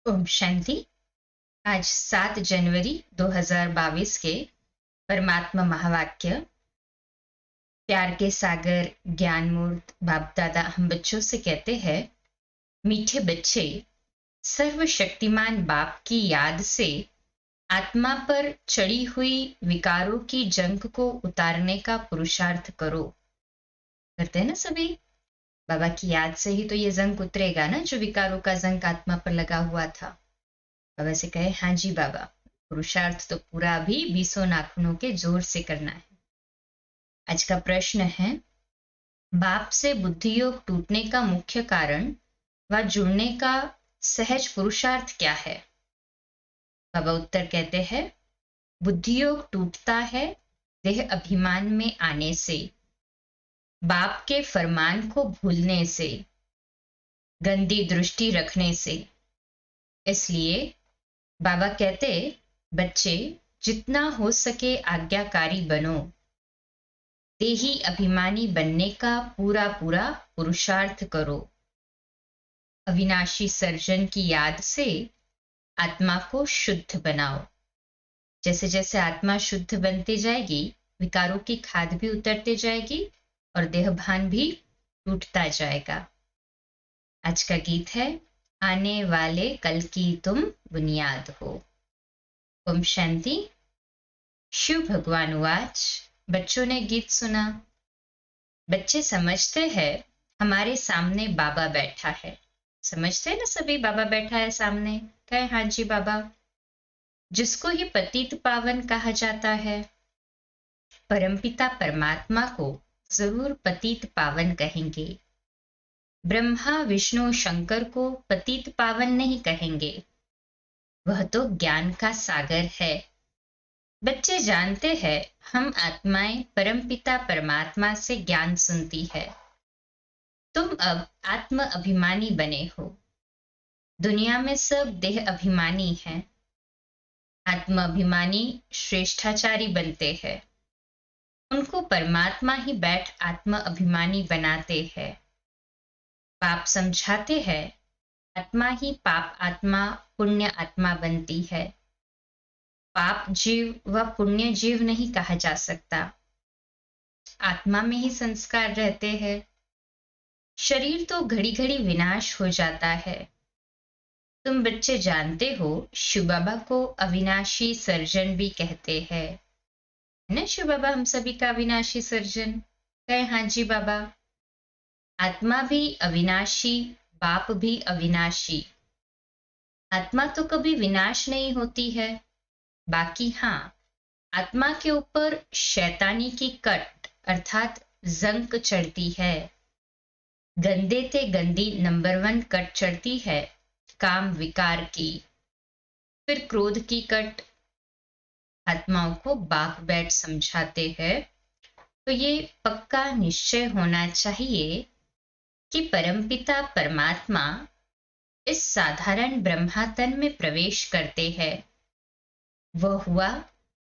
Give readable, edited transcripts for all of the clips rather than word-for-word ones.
ओम शांति। आज 7 जनवरी 2022 के परमात्मा महावाक्य प्यार के सागर ज्ञान मूर्त बाप दादा हम बच्चों से कहते हैं, मीठे बच्चे, सर्वशक्तिमान बाप की याद से आत्मा पर चढ़ी हुई विकारों की जंग को उतारने का पुरुषार्थ करो। करते हैं ना सभी। बाबा की याद से ही तो ये जंग उतरेगा ना, जो विकारों का जंग आत्मा पर लगा हुआ था। बाबा से कहे, हाँ जी बाबा, पुरुषार्थ तो पूरा भी 20 नाखूनों के जोर से करना है। आज का प्रश्न है, बाप से बुद्धि योग टूटने का मुख्य कारण व जुड़ने का सहज पुरुषार्थ क्या है? बाबा उत्तर कहते हैं, बुद्धि योग टूटता है देह अभिमान में आने से, बाप के फरमान को भूलने से, गंदी दृष्टि रखने से। इसलिए बाबा कहते, बच्चे जितना हो सके आज्ञाकारी बनो, देही अभिमानी बनने का पूरा पूरा पुरुषार्थ करो। अविनाशी सर्जन की याद से आत्मा को शुद्ध बनाओ। जैसे जैसे आत्मा शुद्ध बनती जाएगी, विकारों की खाद भी उतरते जाएगी और देहभान भी टूटता जाएगा। आज का गीत है, आने वाले कल की तुम बुनियाद हो। ओम शांति। शिव भगवान वाच। बच्चों ने गीत सुना। बच्चे समझते हैं हमारे सामने बाबा बैठा है। समझते हैं ना सभी, बाबा बैठा है सामने। कहे, हाँ जी बाबा। जिसको ही पतित पावन कहा जाता है, परमपिता परमात्मा को जरूर पतित पावन कहेंगे। ब्रह्मा विष्णु शंकर को पतित पावन नहीं कहेंगे, वह तो ज्ञान का सागर है। बच्चे जानते हैं हम आत्माएं परमपिता परमात्मा से ज्ञान सुनती है। तुम अब आत्म अभिमानी बने हो। दुनिया में सब देह अभिमानी हैं। आत्म अभिमानी श्रेष्ठाचारी बनते हैं। उनको परमात्मा ही बैठ आत्म अभिमानी बनाते हैं। पाप समझाते हैं, आत्मा ही पाप आत्मा पुण्य आत्मा बनती है। पाप जीव व पुण्य जीव नहीं कहा जा सकता। आत्मा में ही संस्कार रहते हैं। शरीर तो घड़ी घड़ी विनाश हो जाता है। तुम बच्चे जानते हो, शिव बाबा को अविनाशी सर्जन भी कहते हैं, है ना? शिव बाबा हम सभी का अविनाशी सर्जन। कहे, हाँ जी बाबा। आत्मा भी अविनाशी, बाप भी अविनाशी। आत्मा तो कभी विनाश नहीं होती है। बाकी हाँ, आत्मा के ऊपर शैतानी की कट अर्थात जंक चढ़ती है। गंदे ते गंदी नंबर 1 कट चढ़ती है, काम विकार की। फिर क्रोध की कट। आत्माओं को बाप बैठ समझाते हैं, तो ये पक्का निश्चय होना चाहिए कि परमपिता परमात्मा इस साधारण ब्रह्मातन में प्रवेश करते हैं। वह हुआ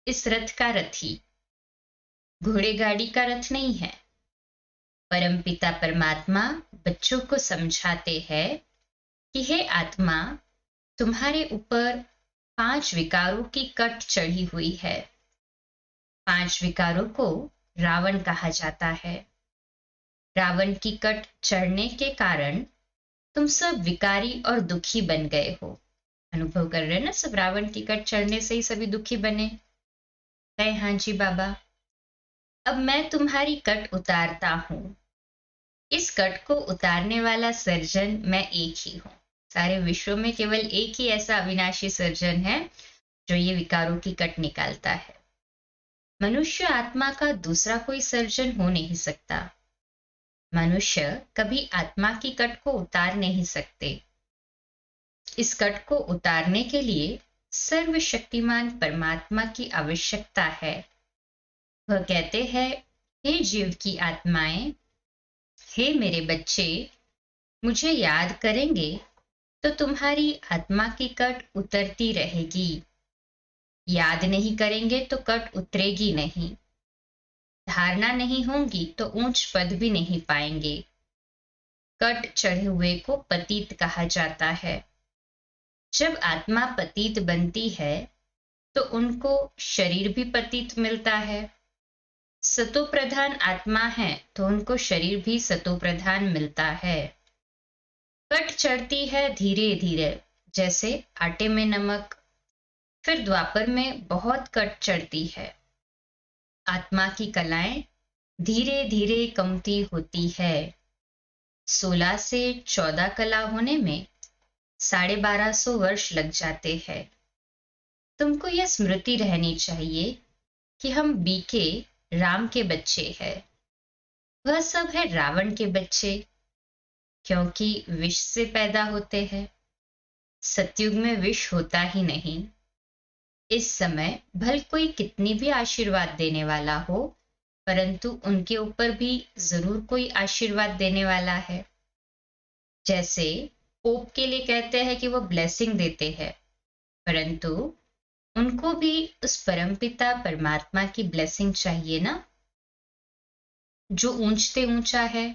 इस रथ का रथी, घोड़े गाड़ी का रथ नहीं है। परमपिता परमात्मा बच्चों को समझाते हैं कि हे आत्मा, तुम्हारे ऊपर 5 विकारों की कट चढ़ी हुई है। 5 विकारों को रावण कहा जाता है। रावण की कट चढ़ने के कारण तुम सब विकारी और दुखी बन गए हो। अनुभव कर रहे हैं ना सब, रावण की कट चढ़ने से ही सभी दुखी बने। कहे, हाँ जी बाबा। अब मैं तुम्हारी कट उतारता हूं। इस कट को उतारने वाला सर्जन मैं एक ही हूं। सारे विश्व में केवल एक ही ऐसा अविनाशी सर्जन है जो ये विकारों की कट निकालता है। मनुष्य आत्मा का दूसरा कोई सर्जन हो नहीं सकता। मनुष्य कभी आत्मा की कट को उतार नहीं सकते। इस कट को उतारने के लिए सर्वशक्तिमान परमात्मा की आवश्यकता है। वह कहते हैं, हे जीव की आत्माएं, हे मेरे बच्चे, मुझे याद करेंगे तो तुम्हारी आत्मा की कट उतरती रहेगी। याद नहीं करेंगे तो कट उतरेगी नहीं। धारणा नहीं होंगी तो ऊंच पद भी नहीं पाएंगे। कट चढ़े हुए को पतित कहा जाता है। जब आत्मा पतित बनती है तो उनको शरीर भी पतित मिलता है। सतो प्रधान आत्मा है तो उनको शरीर भी सतो प्रधान मिलता है। कट चढ़ती है धीरे धीरे, जैसे आटे में नमक। फिर द्वापर में बहुत कट चढ़ती है। आत्मा की कलाएं धीरे धीरे कमती होती है। 16 से 14 कला होने में 1250 वर्ष लग जाते हैं। तुमको यह स्मृति रहनी चाहिए कि हम बीके राम के बच्चे हैं। वह सब है रावण के बच्चे, क्योंकि विष से पैदा होते हैं। सतयुग में विष होता ही नहीं। इस समय भल कोई कितनी भी आशीर्वाद देने वाला हो, परंतु उनके ऊपर भी जरूर कोई आशीर्वाद देने वाला है। जैसे पोप के लिए कहते हैं कि वो ब्लेसिंग देते हैं, परंतु उनको भी उस परमपिता परमात्मा की ब्लेसिंग चाहिए ना, जो ऊंचते ऊंचा है।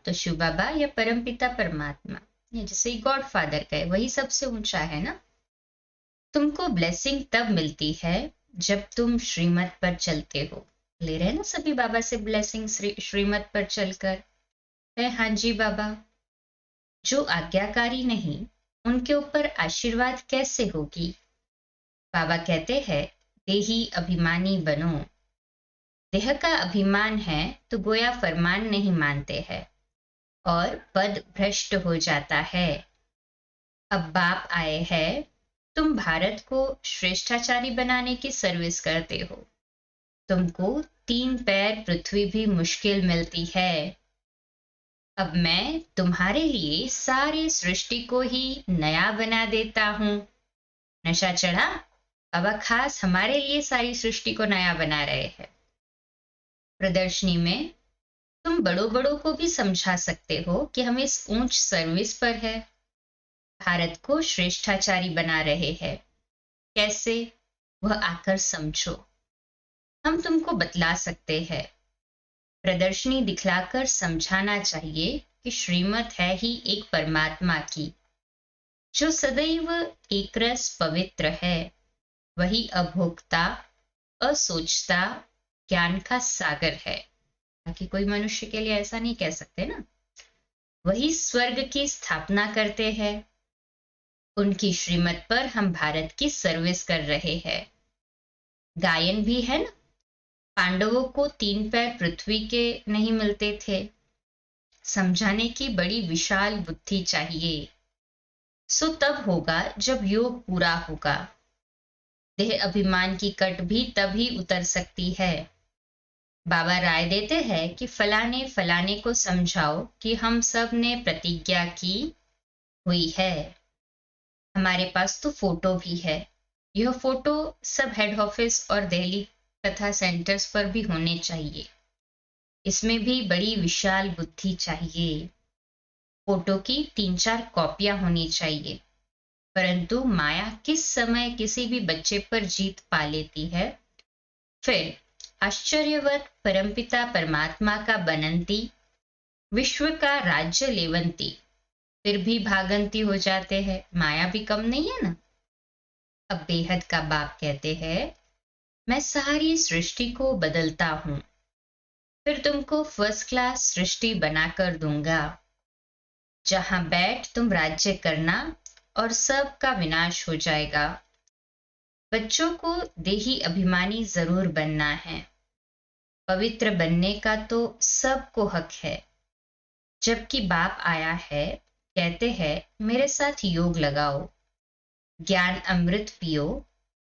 तो शिव बाबा या परमपिता परमात्मा, या जैसे गॉड फादर कहे, वही सबसे ऊंचा है ना। तुमको ब्लेसिंग तब मिलती है जब तुम श्रीमत पर चलते हो। ले रहे हैं ना सभी बाबा से ब्लेसिंग श्रीमत पर चलकर है। हाँ जी बाबा। जो आज्ञाकारी नहीं, उनके ऊपर आशीर्वाद कैसे होगी। बाबा कहते हैं देही अभिमानी बनो। देह का अभिमान है तो गोया फरमान नहीं मानते हैं और पद भ्रष्ट हो जाता है। अब बाप आए हैं, तुम भारत को श्रेष्ठाचारी बनाने की सर्विस करते हो। तुमको 3 पैर पृथ्वी भी मुश्किल मिलती है। अब मैं तुम्हारे लिए सारी सृष्टि को ही नया बना देता हूं। नशा चढ़ा, बाबा खास हमारे लिए सारी सृष्टि को नया बना रहे हैं। प्रदर्शनी में तुम बड़ों बड़ों को भी समझा सकते हो कि हम इस ऊंच सर्विस पर है, भारत को श्रेष्ठाचारी बना रहे हैं। कैसे, वह आकर समझो। हम तुमको बतला सकते हैं। प्रदर्शनी दिखलाकर समझाना चाहिए कि श्रीमत है ही एक परमात्मा की, जो सदैव एकरस पवित्र है। वही अभोक्ता, असोचता, ज्ञान का सागर है। ताकि कोई मनुष्य के लिए ऐसा नहीं कह सकते ना। वही स्वर्ग की स्थापना करते हैं। उनकी श्रीमत पर हम भारत की सर्विस कर रहे हैं। गायन भी है ना। पांडवों को 3 पैर पृथ्वी के नहीं मिलते थे। समझाने की बड़ी विशाल बुद्धि चाहिए। सो तब होगा जब योग पूरा होगा। देह अभिमान की कट भी तभी उतर सकती है। बाबा राय देते हैं कि फलाने फलाने को समझाओ कि हम सब ने प्रतिज्ञा की हुई है। हमारे पास तो फोटो भी है। यह फोटो सब हेड ऑफिस और दिल्ली तथा सेंटर्स पर भी होने चाहिए। इसमें भी बड़ी विशाल बुद्धि चाहिए। फोटो की 3-4 कॉपियां होनी चाहिए। परंतु माया किस समय किसी भी बच्चे पर जीत पा लेती है। फिर आश्चर्यवत परमपिता परमात्मा का बनंती, विश्व का राज्य लेवंती, फिर भी भागंती हो जाते हैं। माया भी कम नहीं है ना। अब बेहद का बाप कहते हैं मैं सारी सृष्टि को बदलता हूं, फिर तुमको फर्स्ट क्लास सृष्टि बनाकर दूंगा, जहां बैठ तुम राज्य करना और सब का विनाश हो जाएगा। बच्चों को देही अभिमानी जरूर बनना है। पवित्र बनने का तो सबको हक है। जबकि बाप आया है, कहते हैं मेरे साथ योग लगाओ, ज्ञान अमृत पियो,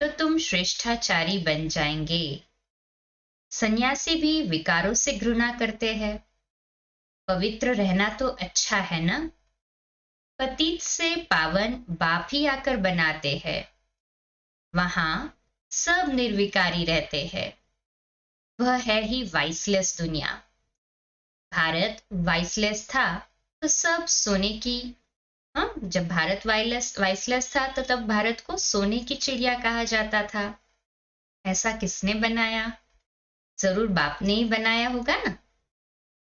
तो तुम श्रेष्ठाचारी बन जाएंगे। सन्यासी भी विकारों से घृणा करते हैं। पवित्र रहना तो अच्छा है ना। पतित से पावन बाप ही आकर बनाते हैं। वहां सब निर्विकारी रहते हैं। वह है ही वाइसलेस दुनिया। भारत वाइसलेस था तो सब सोने की। हाँ, जब भारत वाइसलेस था तो तब भारत को सोने की चिड़िया कहा जाता था। ऐसा किसने बनाया? जरूर बाप ने ही बनाया होगा ना।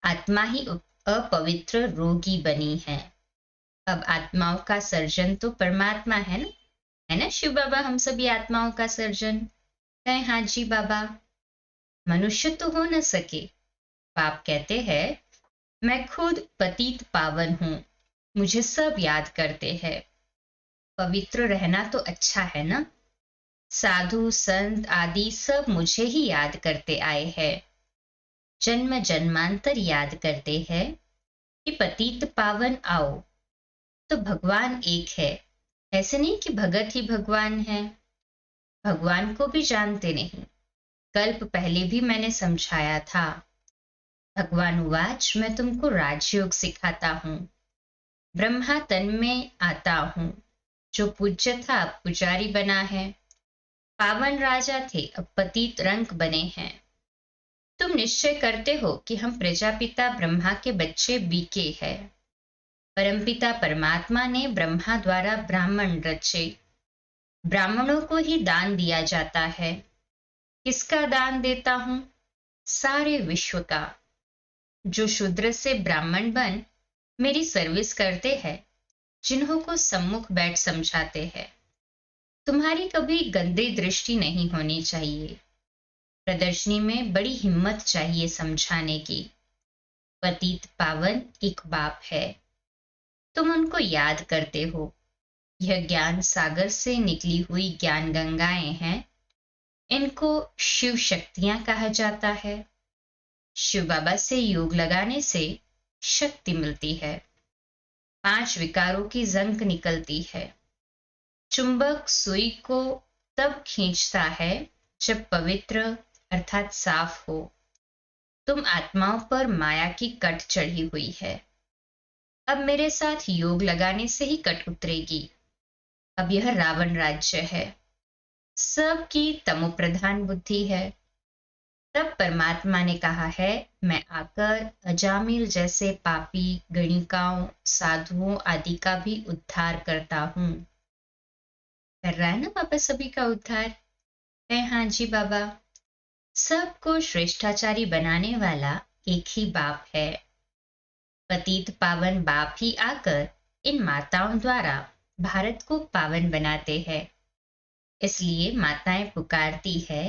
आत्मा ही अपवित्र रोगी बनी है। अब आत्माओं का सर्जन तो परमात्मा है ना शिव बाबा, हम सभी आत्माओं का सर्जन है। हाँ जी बाबा। मनुष्य तो हो न सके। पाप कहते हैं मैं खुद पतित पावन हूं, मुझे सब याद करते हैं। पवित्र रहना तो अच्छा है ना। साधु संत आदि सब मुझे ही याद करते आए हैं, जन्म जन्मांतर याद करते हैं कि पतित पावन आओ। तो भगवान एक है, ऐसे नहीं कि भगत ही भगवान है। भगवान को भी जानते नहीं। कल्प पहले भी मैंने समझाया था। भगवान उवाच मैं तुमको राजयोग सिखाता हूं। ब्रह्मा तन में आता हूं, जो पूज्य था अब पुजारी बना है। पावन राजा थे अब पतित रंक बने हैं। तुम निश्चय करते हो कि हम प्रजापिता ब्रह्मा के बच्चे बीके हैं। परमपिता परमात्मा ने ब्रह्मा द्वारा ब्राह्मण रचे। ब्राह्मणों को ही दान दिया जाता है। किसका दान देता हूं? सारे विश्व का। जो शूद्र से ब्राह्मण बन मेरी सर्विस करते हैं, जिन्हों को सम्मुख बैठ समझाते हैं। तुम्हारी कभी गंदी दृष्टि नहीं होनी चाहिए। प्रदर्शनी में बड़ी हिम्मत चाहिए समझाने की। पतित पावन एक बाप है, तुम उनको याद करते हो। यह ज्ञान सागर से निकली हुई ज्ञान गंगाएं हैं। इनको शिव शक्तियां कहा जाता है। शिव बाबा से योग लगाने से शक्ति मिलती है। 5 विकारों की जंग निकलती है। चुंबक सुई को तब खींचता है जब पवित्र अर्थात साफ हो। तुम आत्माओं पर माया की कट चढ़ी हुई है। अब मेरे साथ योग लगाने से ही कट उतरेगी। अब यह रावण राज्य है, सबकी तमोप्रधान बुद्धि है। तब परमात्मा ने कहा है मैं आकर अजामिल जैसे पापी गणिकाओं साधुओं आदि का भी उद्धार करता हूं। कर रहा है ना बाबा सभी का उद्धार है। हाँ जी बाबा। सबको श्रेष्ठाचारी बनाने वाला एक ही बाप है। पतित पावन बाप ही आकर इन माताओं द्वारा भारत को पावन बनाते हैं। इसलिए माताएं पुकारती है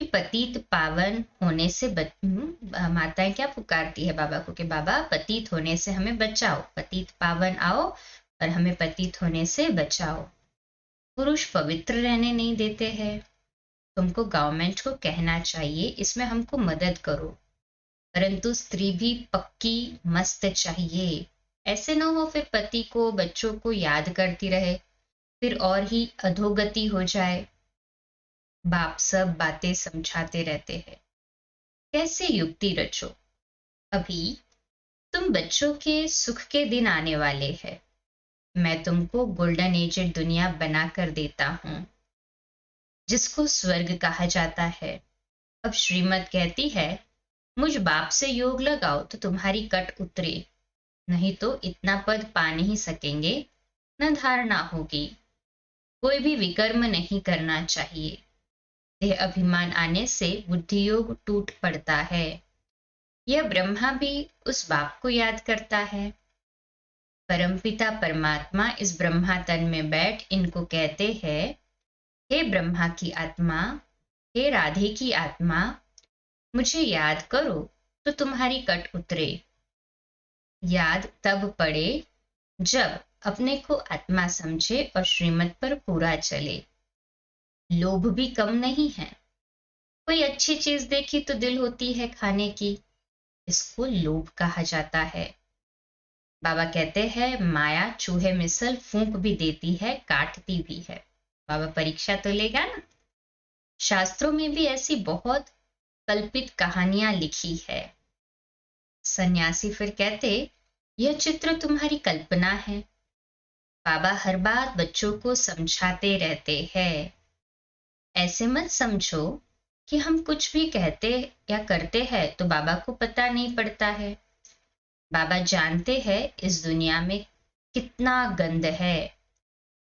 कि पतित पावन होने से माताएं क्या पुकारती है बाबा को कि बाबा पतित होने से हमें बचाओ, पतित पावन आओ और हमें पतित होने से बचाओ। पुरुष पवित्र रहने नहीं देते हैं। तुमको गवर्नमेंट को कहना चाहिए इसमें हमको मदद करो, परंतु स्त्री भी पक्की मस्त चाहिए। ऐसे न हो फिर पति को बच्चों को याद करती रहे, फिर और ही अधोगति हो जाए। बाप सब बातें समझाते रहते हैं। कैसे युक्ति रचो। अभी तुम बच्चों के सुख के दिन आने वाले हैं। मैं तुमको गोल्डन एजेड दुनिया बनाकर देता हूं, जिसको स्वर्ग कहा जाता है। अब श्रीमत कहती है मुझ बाप से योग लगाओ तो तुम्हारी कट उतरे, नहीं तो इतना पद पा नहीं सकेंगे, न धारणा होगी। कोई भी विकर्म नहीं करना चाहिए। देह अभिमान आने से बुद्धि योग टूट पड़ता है। यह ब्रह्मा भी उस बाप को याद करता है। परमपिता परमात्मा इस ब्रह्मा तन में बैठ इनको कहते हैं हे ब्रह्मा की आत्मा, हे राधे की आत्मा, मुझे याद करो तो तुम्हारी कट उतरे। याद तब पड़े जब अपने को आत्मा समझे और श्रीमत पर पूरा चले। लोभ भी कम नहीं है। कोई अच्छी चीज देखी तो दिल होती है खाने की, इसको लोभ कहा जाता है। बाबा कहते हैं माया चूहे मिसल फूंक भी देती है, काटती भी है। बाबा परीक्षा तो लेगा ना। शास्त्रों में भी ऐसी बहुत कल्पित कहानियां लिखी है। सन्यासी फिर कहते यह चित्र तुम्हारी कल्पना है। बाबा हर बात बच्चों को समझाते रहते हैं। ऐसे मत समझो कि हम कुछ भी कहते या करते हैं तो बाबा को पता नहीं पड़ता है। बाबा जानते हैं इस दुनिया में कितना गंद है।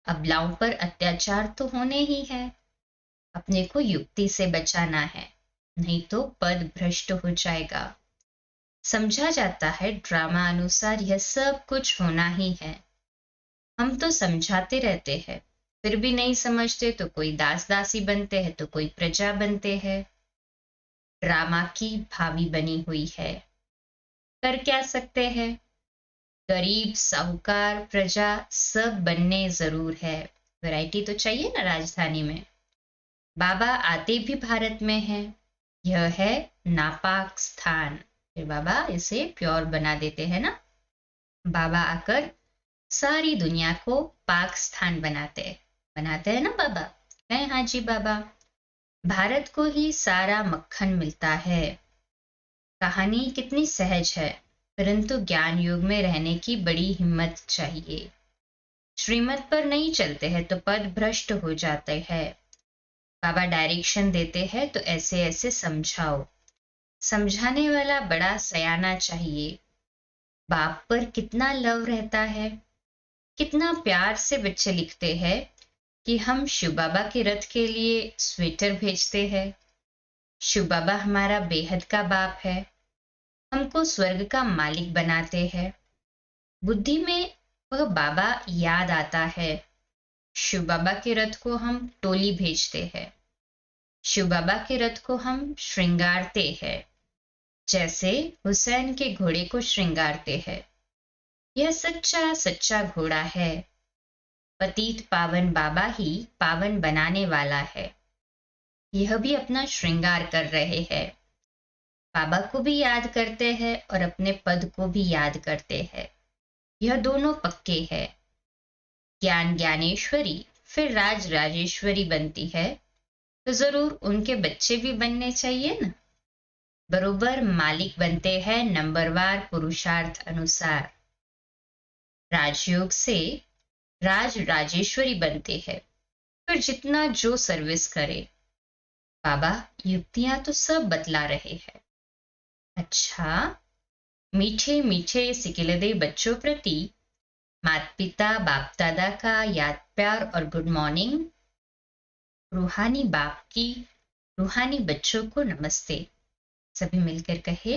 अबलाओं पर अत्याचार तो होने ही है। अपने को युक्ति से बचाना है, नहीं तो पद भ्रष्ट हो जाएगा। समझा जाता है ड्रामा अनुसार यह सब कुछ होना ही है। हम तो समझाते रहते हैं, फिर भी नहीं समझते तो कोई दास दासी बनते हैं तो कोई प्रजा बनते हैं। ड्रामा की भावी बनी हुई है। कर क्या सकते हैं? गरीब, साहूकार, प्रजा सब बनने जरूर है। वैरायटी तो चाहिए ना राजधानी में। बाबा आते भी भारत में हैं। यह है नापाक स्थान। फिर बाबा इसे प्योर बना देते हैं ना। बाबा आकर सारी दुनिया को पाक स्थान बनाते हैं ना बाबा। कहें हाँ जी बाबा। भारत को ही सारा मक्खन मिलता है। कहानी कितनी सहज है, परंतु ज्ञान युग में रहने की बड़ी हिम्मत चाहिए। श्रीमत पर नहीं चलते हैं तो पद भ्रष्ट हो जाते हैं। बाबा डायरेक्शन देते हैं तो ऐसे ऐसे समझाओ। समझाने वाला बड़ा सयाना चाहिए। बाप पर कितना लव रहता है। कितना प्यार से बच्चे लिखते हैं कि हम शिव बाबा के रथ के लिए स्वेटर भेजते हैं। शिव बाबा हमारा बेहद का बाप है। हमको स्वर्ग का मालिक बनाते हैं। बुद्धि में वह बाबा याद आता है। शिव बाबा के रथ को हम टोली भेजते हैं। शिव बाबा के रथ को हम श्रृंगारते हैं, जैसे हुसैन के घोड़े को श्रृंगारते हैं। यह सच्चा सच्चा घोड़ा है। पतित पावन बाबा ही पावन बनाने वाला है। यह भी अपना श्रृंगार कर रहे हैं। बाबा को भी याद करते हैं और अपने पद को भी याद करते हैं। यह दोनों पक्के हैं। ज्ञान ज्ञानेश्वरी फिर राज राजेश्वरी बनती है तो जरूर उनके बच्चे भी बनने चाहिए ना। बरोबर मालिक बनते हैं नंबरवार पुरुषार्थ अनुसार। राजयोग से राज राजेश्वरी बनते हैं। फिर जितना जो सर्विस करे। बाबा युक्तियां तो सब बतला रहे हैं। अच्छा, मीठे मीठे सिकिलदे बच्चों प्रति माता पिता बाप दादा का याद प्यार और गुड मॉर्निंग। रूहानी बाप की रूहानी बच्चों को नमस्ते। सभी मिलकर कहे,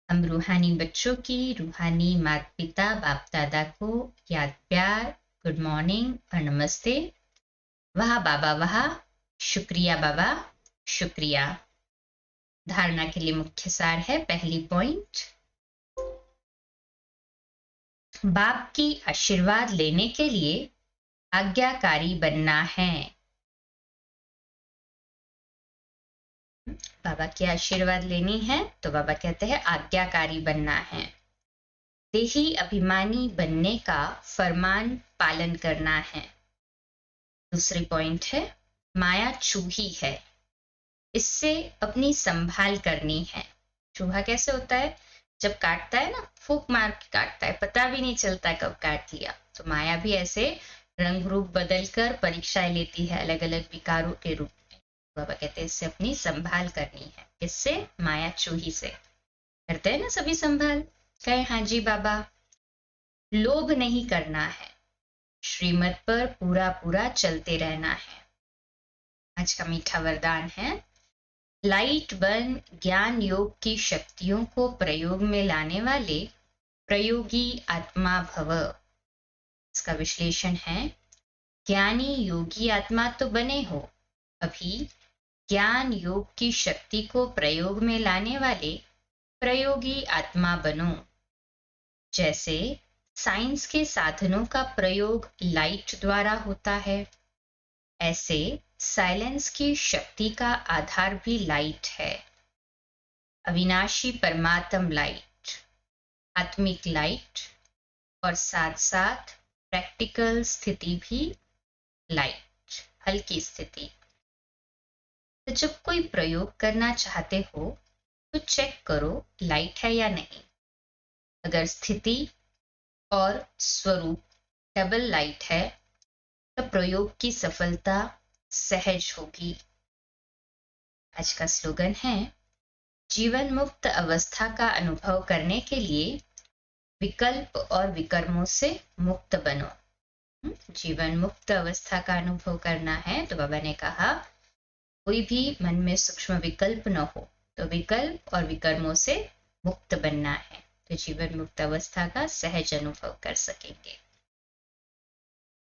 हम रूहानी बच्चों की रूहानी माता पिता बाप दादा को याद प्यार, गुड मॉर्निंग और नमस्ते। वाह बाबा वाह, शुक्रिया बाबा, शुक्रिया। धारणा के लिए मुख्य सार है। पहली पॉइंट, बाप की आशीर्वाद लेने के लिए आज्ञाकारी बनना है। बाबा की आशीर्वाद लेनी है तो बाबा कहते हैं आज्ञाकारी बनना है। देही अभिमानी बनने का फरमान पालन करना है। दूसरी पॉइंट है, माया चूही है, इससे अपनी संभाल करनी है। चूहा कैसे होता है? जब काटता है ना, फूंक मार के काटता है, पता भी नहीं चलता कब काट लिया। तो माया भी ऐसे रंग रूप बदल कर परीक्षाएं लेती है, अलग अलग विकारों के रूप में। बाबा कहते हैं इससे अपनी संभाल करनी है। इससे? माया चूही से। करते हैं ना सभी संभाल? कहे हाँ जी बाबा। लोभ नहीं करना है, श्रीमत पर पूरा पूरा चलते रहना है। आज का मीठा वरदान है, लाइट बन ज्ञान योग की शक्तियों को प्रयोग में लाने वाले प्रयोगी आत्मा भव। इसका विश्लेषण है, ज्ञानी योगी आत्मा तो बने हो, अभी ज्ञान योग की शक्ति को प्रयोग में लाने वाले प्रयोगी आत्मा बनो। जैसे साइंस के साधनों का प्रयोग लाइट द्वारा होता है, ऐसे साइलेंस की शक्ति का आधार भी लाइट है। अविनाशी परमात्म लाइट, आत्मिक लाइट, और साथ साथ प्रैक्टिकल स्थिति भी लाइट, हल्की स्थिति। तो जब कोई प्रयोग करना चाहते हो तो चेक करो लाइट है या नहीं। अगर स्थिति और स्वरूप डबल लाइट है तो प्रयोग की सफलता सहज होगी। आज का स्लोगन है, जीवन मुक्त अवस्था का अनुभव करने के लिए विकल्प और विकर्मों से मुक्त बनो। जीवन मुक्त अवस्था का अनुभव करना है तो बाबा ने कहा कोई भी मन में सूक्ष्म विकल्प न हो, तो विकल्प और विकर्मों से मुक्त बनना है, तो जीवन मुक्त अवस्था का सहज अनुभव कर सकेंगे।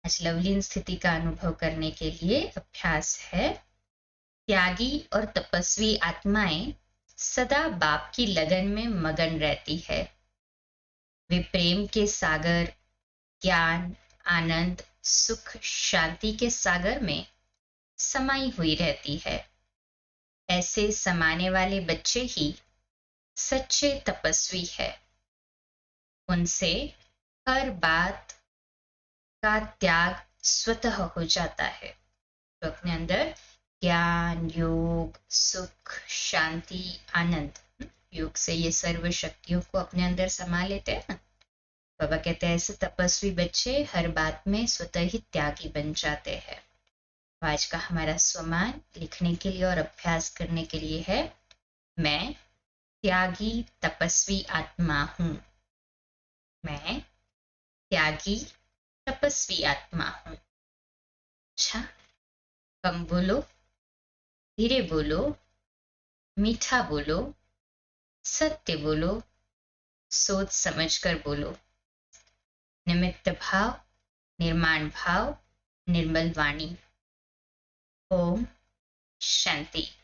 आज लवलीन स्थिति का अनुभव करने के लिए अभ्यास है। त्यागी और तपस्वी आत्माएं सदा बाप की लगन में मगन रहती है। वे प्रेम के सागर, ज्ञान, आनंद, सुख, शांति के सागर में समाई हुई रहती है। ऐसे समाने वाले बच्चे ही सच्चे तपस्वी है। उनसे हर बात का त्याग स्वतः हो जाता है। तो अपने अंदर ज्ञान, योग, सुख, शांति, आनंद, योग से ये सर्व शक्तियों को अपने अंदर समा लेते हैं ना। बाबा कहते हैं ऐसे तपस्वी बच्चे हर बात में स्वतः ही त्यागी बन जाते हैं। तो आज का हमारा स्वमान लिखने के लिए और अभ्यास करने के लिए है, मैं त्यागी तपस्वी आत्मा हूं। मैं त्यागी तपस्वी आत्मा हूं। अच्छा, कम बोलो, धीरे बोलो, मीठा बोलो, सत्य बोलो, सोच समझ कर बोलो। निमित्त भाव, निर्माण भाव, निर्मल वाणी। ओम शांति।